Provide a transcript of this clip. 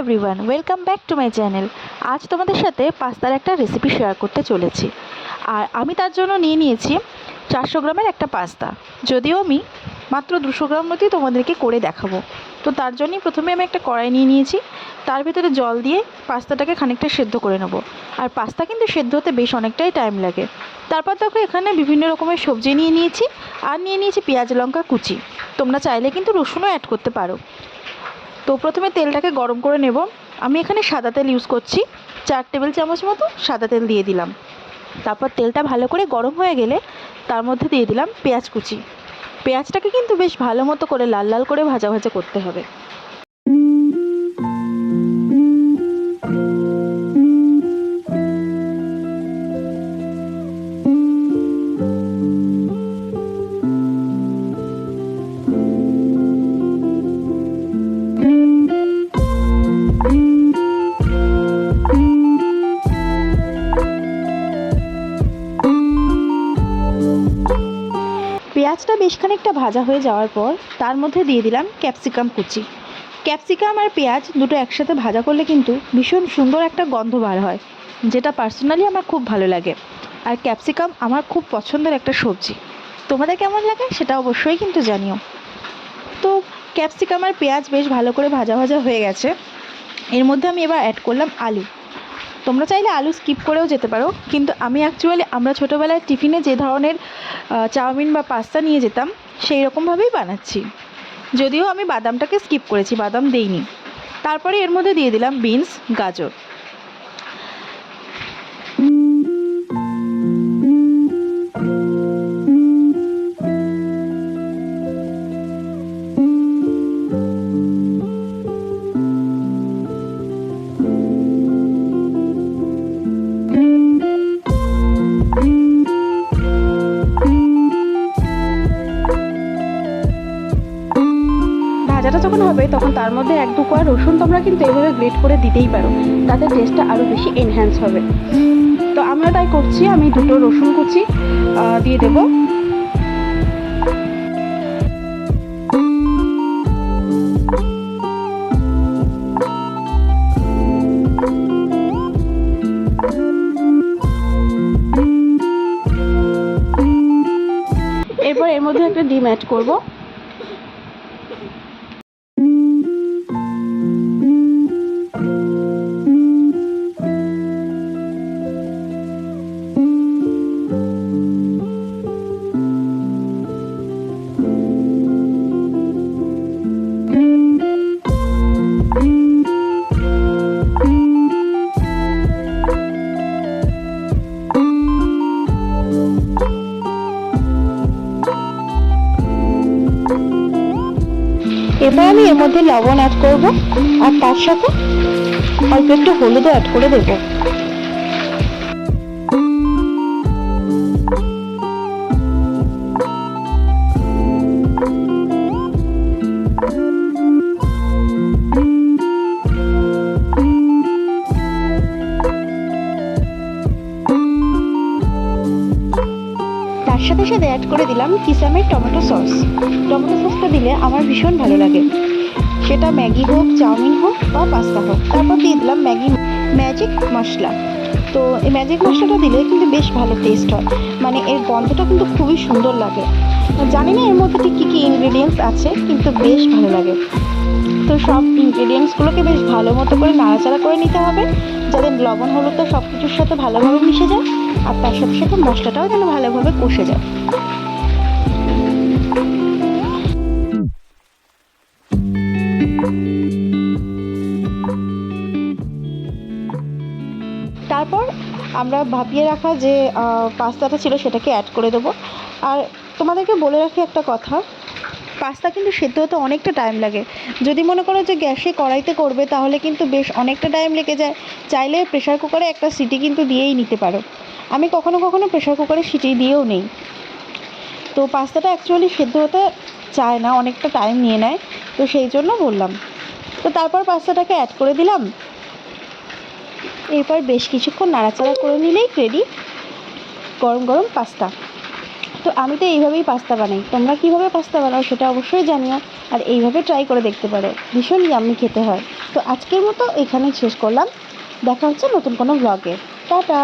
Everyone, welcome back to my channel. আজ তোমাদের সাথে পাস্তার একটা রেসিপি শেয়ার করতে চলেছি। আর আমি তার জন্য নিয়ে নিয়েছি 400 গ্রামের একটা পাস্তা। যদিও আমি মাত্র 200 গ্রাম মতোই তোমাদেরকে করে দেখাবো। তো তার জন্যই প্রথমে আমি একটা কড়াই নিয়ে নিয়েছি, তার ভিতরে জল দিয়ে পাস্তাটাকে খানিকটা সেদ্ধ করে নেব। আর পাস্তা কিন্তু সেদ্ধ হতে বেশ অনেকটাই টাইম লাগে। তারপর দেখো এখানে বিভিন্ন রকমের সবজি নিয়ে নিয়েছি, আর নিয়ে নিয়েছি পেঁয়াজ লঙ্কা কুচি। তোমরা চাইলে কিন্তু রসুনও অ্যাড করতে পারো। তো প্রথমে তেলটাকে গরম করে নেব। আমি এখানে সাদা তেল ইউজ করছি, 4 টেবিল চামচ মতো সাদা তেল দিয়ে দিলাম। তারপর তেলটা ভালো করে গরম হয়ে গেলে তার মধ্যে দিয়ে দিলাম পেঁয়াজ কুচি। পেঁয়াজটাকে কিন্তু বেশ ভালো মতো করে লাল লাল করে ভাজা ভাজা করতে হবে। পেঁয়াজটা বেশ খানিকটা ভাজা হয়ে যাওয়ার পর তার মধ্যে দিয়ে দিলাম ক্যাপসিকাম কুচি। ক্যাপসিকাম আর পেঁয়াজ দুটো একসাথে ভাজা করলে কিন্তু ভীষণ সুন্দর একটা গন্ধ বার হয়, যেটা পার্সোনালি আমার খুব ভালো লাগে। আর ক্যাপসিকাম আমার খুব পছন্দের একটা সবজি। তোমাদের কেমন লাগে সেটা অবশ্যই কিন্তু জানিও। তো ক্যাপসিকাম আর পেঁয়াজ বেশ ভালো করে ভাজা ভাজা হয়ে গেছে। এর মধ্যে আমি এবার অ্যাড করলাম আলু। তোমরা চাইলে আলু স্কিপ করেও যেতে পারো, কিন্তু আমি আমরা ছোটোবেলায় টিফিনে যে ধরনের চাউমিন বা পাস্তা নিয়ে যেতাম সেই রকমভাবেই বানাচ্ছি। যদিও আমি বাদামটাকে স্কিপ করেছি, বাদাম দেইনি। তারপরে এর মধ্যে দিয়ে দিলাম বিনস, গাজর। ভাজাটা যখন হবে তখন তার মধ্যে 1-2 কোয়া রসুন তোমরা কিন্তু এইভাবে গ্রেট করে দিতেই পারো, তাতে টেস্টটা আরও বেশি এনহ্যান্স হবে। তো আমিও তাই করছি, আমি 2টো রসুন কুচি দিয়ে দেবো। এরপর এর মধ্যে একটা ডিম অ্যাড করব। এবার আমি এর মধ্যে লবণ অ্যাড করব, আর তার সাথে অল্প একটু হলুদও অ্যাড করে দেব। তার সাথে সাথে অ্যাড করে দিলাম কিসামের টমেটো সস। টমেটো সসটা দিলে আমার ভীষণ ভালো লাগে, সেটা ম্যাগি হোক, চাউমিন হোক বা পাস্তা হোক। তারপর দিয়ে দিলাম ম্যাজিক মশলা। তো এই ম্যাজিক মশলাটা দিলে কিন্তু বেশ ভালো টেস্ট হয়, মানে এর গন্ধটা কিন্তু খুবই সুন্দর লাগে। জানি না এর মধ্যে ঠিক কী কী ইনগ্রিডিয়েন্টস আছে, কিন্তু বেশ ভালো লাগে। তো সব ইনগ্রিডিয়েন্টসগুলোকে বেশ ভালো মতো করে নাড়াচাড়া করে নিতে হবে, যাতে লবণ হলুদটা সব কিছুর সাথে ভালোভাবে মিশে যায়, আর তার সাথে সাথে মশলাটাও যেন ভালোভাবে কষে যায়। তারপর আমরা ভাপিয়ে রাখা যে পাস্তাটা ছিল সেটাকে অ্যাড করে দেবো। আর তোমাদেরকে বলে রাখি একটা কথা, পাস্তা কিন্তু সেদ্ধ হতে অনেকটা টাইম লাগে। যদি মনে করো যে গ্যাসে কড়াইতে করবে তাহলে কিন্তু বেশ অনেকটা টাইম লেগে যায়। চাইলে প্রেশার কুকারে একটা সিটি কিন্তু দিয়েই নিতে পারো। আমি কখনো কখনো প্রেশার কুকারে সিটি দিয়েও নেই। তো পাস্তাটা অ্যাকচুয়ালি সেদ্ধ হতে চায় না, অনেকটা টাইম নিয়ে নেয়, তো সেই জন্য বললাম। তো তারপর পাস্তাটাকে অ্যাড করে দিলাম। এরপর বেশ কিছুক্ষণ নাড়াচাড়া করে নিলেই রেডি গরম গরম পাস্তা। তো আমি তো এইভাবেই পাস্তা বানাই, তোমরা কীভাবে পাস্তা বানাও সেটা অবশ্যই জানিও, আর এইভাবে ট্রাই করে দেখতে পারো, ভীষণ ইয়াম্মি খেতে হয়। তো আজকের মতো এখানেই শেষ করলাম, দেখা হচ্ছে নতুন কোনো ব্লগে। টাটা।